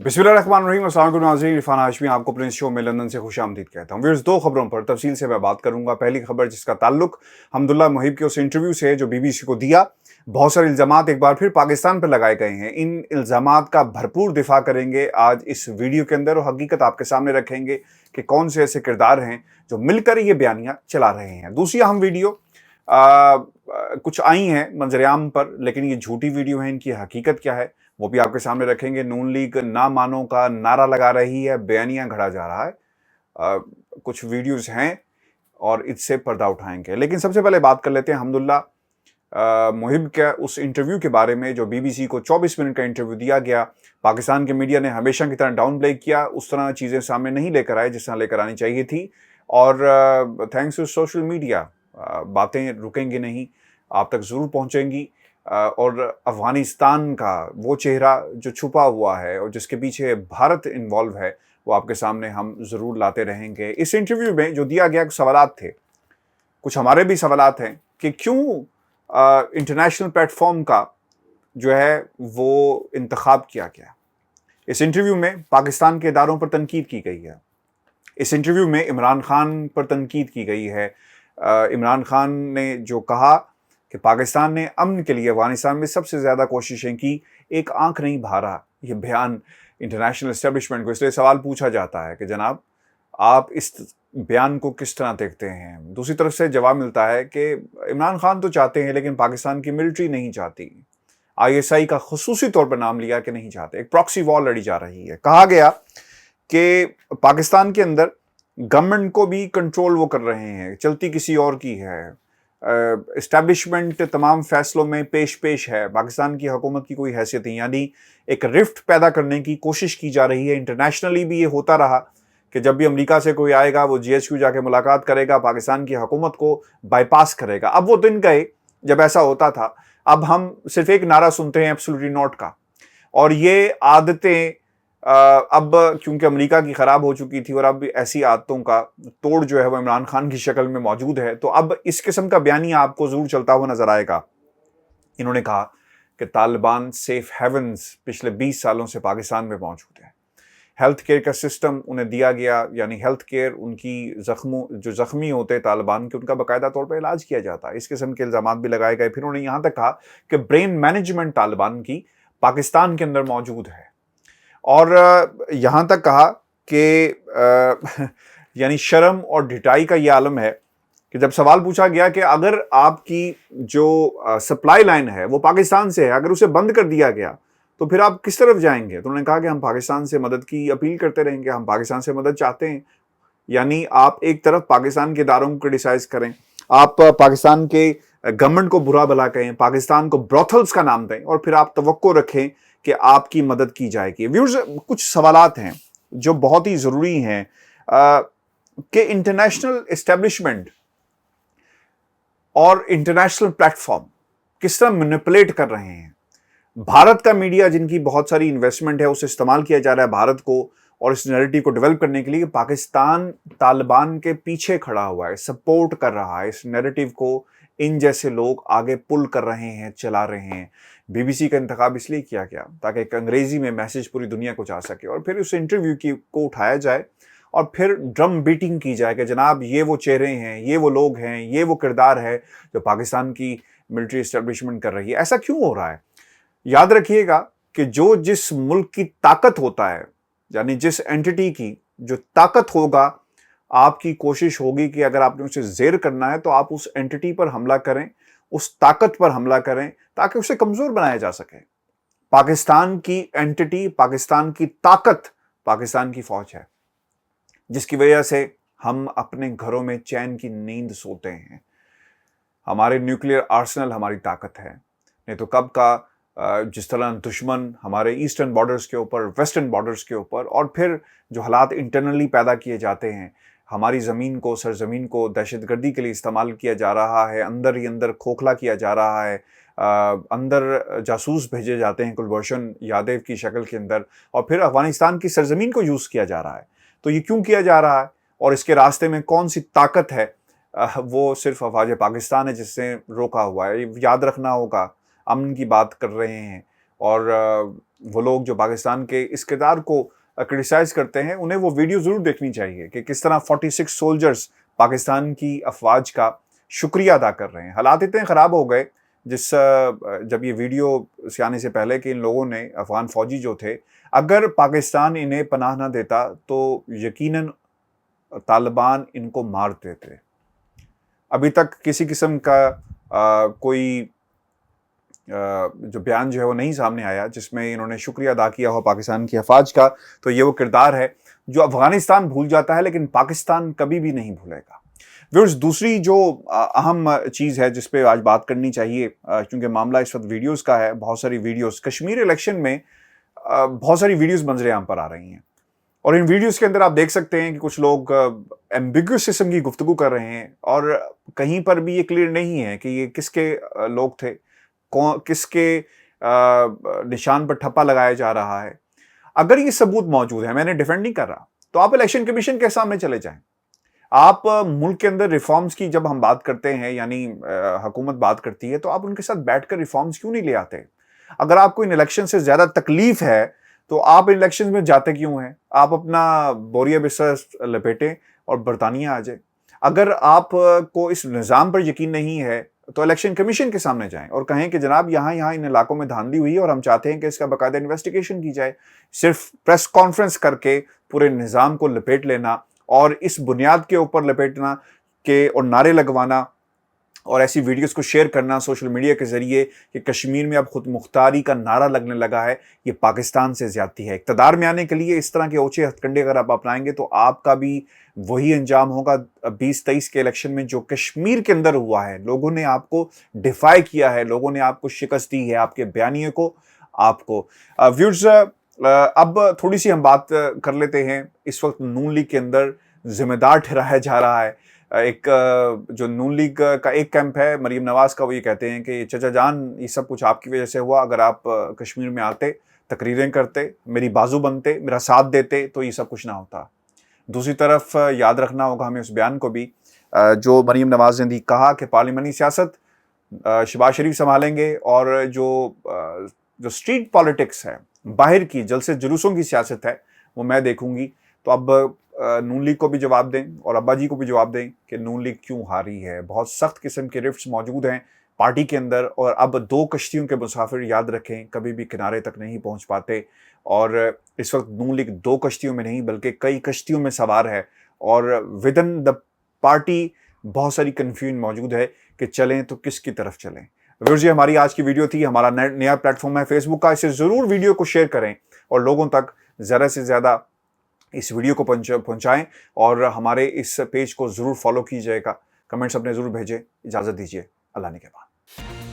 बिस्मिल्लाहिर्रहमानिर्रहीम। अस्सलाम वालेकुम नाज़रीन, इरफान हाशमी आपको अपने शो में लंदन से खुशामदीद कहता हूँ। व्यूअर्स, दो खबरों पर तफसील से मैं बात करूंगा। पहली खबर जिसका ताल्लुक हम्दुल्लाह मुहिब के उस इंटरव्यू से है जो बीबीसी को दिया। बहुत सारे इल्ज़ामात एक बार फिर पाकिस्तान पर लगाए गए हैं। इन इल्ज़ामात का भरपूर दिफा करेंगे आज इस वीडियो के अंदर और हकीकत आपके सामने रखेंगे कि कौन से ऐसे किरदार हैं जो मिलकर ये बयानियाँ चला रहे हैं। दूसरी अहम वीडियो कुछ आई हैं मंजरेआम पर, लेकिन ये झूठी वीडियो है। इनकी हकीकत क्या है वो भी आपके सामने रखेंगे। नून लीग ना मानो का नारा लगा रही है, बयानियां घड़ा जा रहा है। कुछ वीडियोस हैं और इससे पर्दा उठाएंगे। लेकिन सबसे पहले बात कर लेते हैं हम्दुल्लाह मुहिब के उस इंटरव्यू के बारे में जो बीबीसी को 24 मिनट का इंटरव्यू दिया गया। पाकिस्तान के मीडिया ने हमेशा की तरह डाउन प्ले किया, उस तरह चीज़ें सामने नहीं लेकर आए जिस तरह लेकर आनी चाहिए थी। और थैंक्स टू सोशल मीडिया बातें रुकेंगी नहीं, आप तक ज़रूर पहुँचेंगी। और अफगानिस्तान का वो चेहरा जो छुपा हुआ है और जिसके पीछे भारत इन्वॉल्व है वो आपके सामने हम ज़रूर लाते रहेंगे। इस इंटरव्यू में जो दिया गया कुछ सवालात थे, कुछ हमारे भी सवालात हैं कि क्यों इंटरनेशनल प्लेटफॉर्म का जो है वो इंतखाब किया गया। इस इंटरव्यू में पाकिस्तान के इदारों पर तनकीद की गई है। इस इंटरव्यू में इमरान खान पर तनकीद की गई है। इमरान खान ने जो कहा कि पाकिस्तान ने अमन के लिए अफगानिस्तान में सबसे ज़्यादा कोशिशें की, एक आंख नहीं भरा, ये बयान इंटरनेशनल एस्टेब्लिशमेंट को। इसलिए सवाल पूछा जाता है कि जनाब आप इस बयान को किस तरह देखते हैं। दूसरी तरफ से जवाब मिलता है कि इमरान खान तो चाहते हैं लेकिन पाकिस्तान की मिलिट्री नहीं चाहती। ISI का खुसूसी तौर पर नाम लिया कि नहीं चाहते। एक प्रॉक्सी वॉर लड़ी जा रही है। कहा गया कि पाकिस्तान के अंदर गवर्नमेंट को भी कंट्रोल वो कर रहे हैं, चलती किसी और की है। इस्टेब्लिशमेंट तमाम फैसलों में पेश है, पाकिस्तान की हुकूमत की कोई हैसियत नहीं। यानी एक रिफ्ट पैदा करने की कोशिश की जा रही है। इंटरनेशनली भी ये होता रहा कि जब भी अमेरिका से कोई आएगा वो GHQ जाके मुलाकात करेगा, पाकिस्तान की हुकूमत को बाईपास करेगा। अब वो दिन गए जब ऐसा होता था। अब हम सिर्फ एक नारा सुनते हैं एब्सोल्युटली नॉट का। और ये आदतें अब क्योंकि अमेरिका की ख़राब हो चुकी थी और अब ऐसी आदतों का तोड़ जो है वो इमरान खान की शक्ल में मौजूद है, तो अब इस किस्म का बयानिया आपको ज़रूर चलता हुआ नज़र आएगा। इन्होंने कहा कि तालिबान सेफ हेवन्स पिछले 20 सालों से पाकिस्तान में मौजूद है। हेल्थ केयर का सिस्टम उन्हें दिया गया, यानी हेल्थ केयर उनकी जो ज़ख्मी होते तालिबान के, उनका बाकायदा तौर पर इलाज किया जाता है। इस किस्म के इल्ज़ामात भी लगाए गए। फिर उन्होंने यहाँ तक कहा कि ब्रेन मैनेजमेंट तालिबान की पाकिस्तान के अंदर मौजूद है। और यहाँ तक कहा कि यानी शर्म और ढिठाई का ये आलम है कि जब सवाल पूछा गया कि अगर आपकी जो सप्लाई लाइन है वो पाकिस्तान से है, अगर उसे बंद कर दिया गया तो फिर आप किस तरफ जाएंगे, तो उन्होंने कहा कि हम पाकिस्तान से मदद की अपील करते रहेंगे, हम पाकिस्तान से मदद चाहते हैं। यानी आप एक तरफ पाकिस्तान के इदारों को क्रिटिसाइज करें, आप पाकिस्तान के गवर्नमेंट को बुरा भला कहें, पाकिस्तान को ब्रोथल्स का नाम दें और फिर आप तवक्को रखें कि आपकी मदद की जाएगी। व्यूअर्स, कुछ सवालात हैं जो बहुत ही ज़रूरी हैं कि इंटरनेशनल एस्टेब्लिशमेंट और इंटरनेशनल प्लेटफॉर्म किस तरह मैनिपुलेट कर रहे हैं। भारत का मीडिया जिनकी बहुत सारी इन्वेस्टमेंट है उसे इस्तेमाल किया जा रहा है भारत को और इस नैरेटिव को डेवलप करने के लिए। पाकिस्तान तालिबान के पीछे खड़ा हुआ है, सपोर्ट कर रहा है इस नैरेटिव को। इन जैसे लोग आगे पुल कर रहे हैं, चला रहे हैं। बीबीसी का इंतखाब इसलिए किया गया ताकि एक अंग्रेजी में मैसेज पूरी दुनिया को जा सके और फिर उस इंटरव्यू को उठाया जाए और फिर ड्रम बीटिंग की जाए कि जनाब ये वो चेहरे हैं, ये वो लोग हैं, ये वो किरदार है जो पाकिस्तान की मिलिट्री एस्टेब्लिशमेंट कर रही है। ऐसा क्यों हो रहा है? याद रखिएगा कि जो जिस मुल्क की ताकत होता है, यानी जिस एंटिटी की जो ताकत होगा, आपकी कोशिश होगी कि अगर आपने उसे ज़ेर करना है तो आप उस एंटिटी पर हमला करें, उस ताकत पर हमला करें ताकि उसे कमज़ोर बनाया जा सके। पाकिस्तान की एंटिटी, पाकिस्तान की ताकत पाकिस्तान की फ़ौज है, जिसकी वजह से हम अपने घरों में चैन की नींद सोते हैं। हमारे न्यूक्लियर आर्सेनल हमारी ताकत है। नहीं तो कब का जिस तरह दुश्मन हमारे ईस्टर्न बॉर्डर्स के ऊपर, वेस्टर्न बॉर्डर्स के ऊपर, और फिर जो हालात इंटरनली पैदा किए जाते हैं, हमारी ज़मीन को, सरजमीन को दहशतगर्दी के लिए इस्तेमाल किया जा रहा है, अंदर ही अंदर खोखला किया जा रहा है, अंदर जासूस भेजे जाते हैं गुलबर्शन यादव की शक्ल के अंदर, और फिर अफगानिस्तान की सरजमीन को यूज़ किया जा रहा है। तो ये क्यों किया जा रहा है और इसके रास्ते में कौन सी ताकत है? वो सिर्फ अफवाज पाकिस्तान है जिससे रोका हुआ है। याद रखना होगा, अमन की बात कर रहे हैं और وہ لوگ جو پاکستان کے اس کردار کو کرٹیسائز کرتے ہیں انہیں وہ ویڈیو ضرور دیکھنی چاہیے کہ کس طرح 46 سولجرز پاکستان کی افواج کا شکریہ ادا کر رہے ہیں. حالات اتنے خراب ہو گئے جب یہ ویڈیو سے آنے سے پہلے کہ ان لوگوں نے افغان فوجی جو تھے اگر پاکستان انہیں پناہ نہ دیتا تو یقیناً طالبان ان کو مار دیتے. ابھی تک کسی قسم کا کوئی جو بیان جو ہے وہ نہیں سامنے آیا جس میں انہوں نے شکریہ ادا کیا ہو پاکستان کی افواج کا. تو یہ وہ کردار ہے جو افغانستان بھول جاتا ہے لیکن پاکستان کبھی بھی نہیں بھولے گا. ویورز دوسری جو اہم چیز ہے جس پہ آج بات کرنی چاہیے کیونکہ معاملہ اس وقت ویڈیوز کا ہے, بہت ساری ویڈیوز کشمیر الیکشن میں بہت ساری ویڈیوز منظر عام پر آ رہی ہیں اور ان ویڈیوز کے اندر آپ دیکھ سکتے ہیں کہ کچھ لوگ ایمبیگوس قسم کی گفتگو کر رہے ہیں اور کہیں پر بھی یہ کلیئر نہیں ہے کہ یہ کس کے لوگ تھے, کس کے نشان پر ٹھپا لگایا جا رہا ہے. اگر یہ ثبوت موجود ہے, میں نے ڈیفینڈ نہیں کر رہا, تو آپ الیکشن کمیشن کے سامنے چلے جائیں. آپ ملک کے اندر ریفارمز کی جب ہم بات کرتے ہیں یعنی حکومت بات کرتی ہے تو آپ ان کے ساتھ بیٹھ کر ریفارمز کیوں نہیں لے آتے؟ اگر آپ کو ان الیکشن سے زیادہ تکلیف ہے تو آپ الیکشن میں جاتے کیوں ہیں؟ آپ اپنا بوریا بستر لپیٹیں اور برطانیہ آ جائیں. اگر آپ کو اس نظام پر یقین نہیں ہے تو الیکشن کمیشن کے سامنے جائیں اور کہیں کہ جناب یہاں ان علاقوں میں دھاندلی ہوئی ہے اور ہم چاہتے ہیں کہ اس کا باقاعدہ انویسٹیگیشن کی جائے. صرف پریس کانفرنس کر کے پورے نظام کو لپیٹ لینا اور اس بنیاد کے اوپر لپیٹنا کہ اور نعرے لگوانا اور ایسی ویڈیوز کو شیئر کرنا سوشل میڈیا کے ذریعے کہ کشمیر میں اب خود مختاری کا نعرہ لگنے لگا ہے, یہ پاکستان سے زیادتی ہے. اقتدار میں آنے کے لیے اس طرح کے اوچھے ہتھ کنڈے اگر آپ اپنائیں گے تو آپ کا بھی وہی انجام ہوگا 2023 کے الیکشن میں جو کشمیر کے اندر ہوا ہے. لوگوں نے آپ کو ڈیفائی کیا ہے, لوگوں نے آپ کو شکست دی ہے, آپ کے بیانیے کو, آپ کو. ویورز اب تھوڑی سی ہم بات کر لیتے ہیں. اس وقت نون لیگ کے اندر ذمہ دار ٹھہرایا جا رہا ہے ایک جو نون لیگ کا ایک کیمپ ہے مریم نواز کا, وہ یہ کہتے ہیں کہ چچا جان یہ سب کچھ آپ کی وجہ سے ہوا, اگر آپ کشمیر میں آتے, تقریریں کرتے, میری بازو بنتے, میرا ساتھ دیتے تو یہ سب کچھ نہ ہوتا. دوسری طرف یاد رکھنا ہوگا ہمیں اس بیان کو بھی جو مریم نواز نے کہا کہ پارلیمانی سیاست شہباز شریف سنبھالیں گے اور جو اسٹریٹ پالیٹکس ہے, باہر کی جلسے جلوسوں کی سیاست ہے, وہ میں دیکھوں گی. تو اب نون لیگ کو بھی جواب دیں اور ابا جی کو بھی جواب دیں کہ نون لیگ کیوں ہاری ہے. بہت سخت قسم کے رفٹس موجود ہیں پارٹی کے اندر اور اب 2 کشتیوں کے مسافر یاد رکھیں کبھی بھی کنارے تک نہیں پہنچ پاتے. اور اس وقت نون لیگ 2 کشتیوں میں نہیں بلکہ کئی کشتیوں میں سوار ہے اور ودن دا پارٹی بہت ساری کنفیوژن موجود ہے کہ چلیں تو کس کی طرف چلیں. ویورز یہ ہماری آج کی ویڈیو تھی. ہمارا نیا پلیٹ فارم ہے فیس بک کا, اسے ضرور ویڈیو کو شیئر کریں اور لوگوں تک زیادہ سے زیادہ اس ویڈیو کو پہنچائیں اور ہمارے اس پیج کو ضرور فالو کیجئے گا. کمنٹس اپنے ضرور بھیجیں. اجازت دیجیے, اللہ نے کے بعد.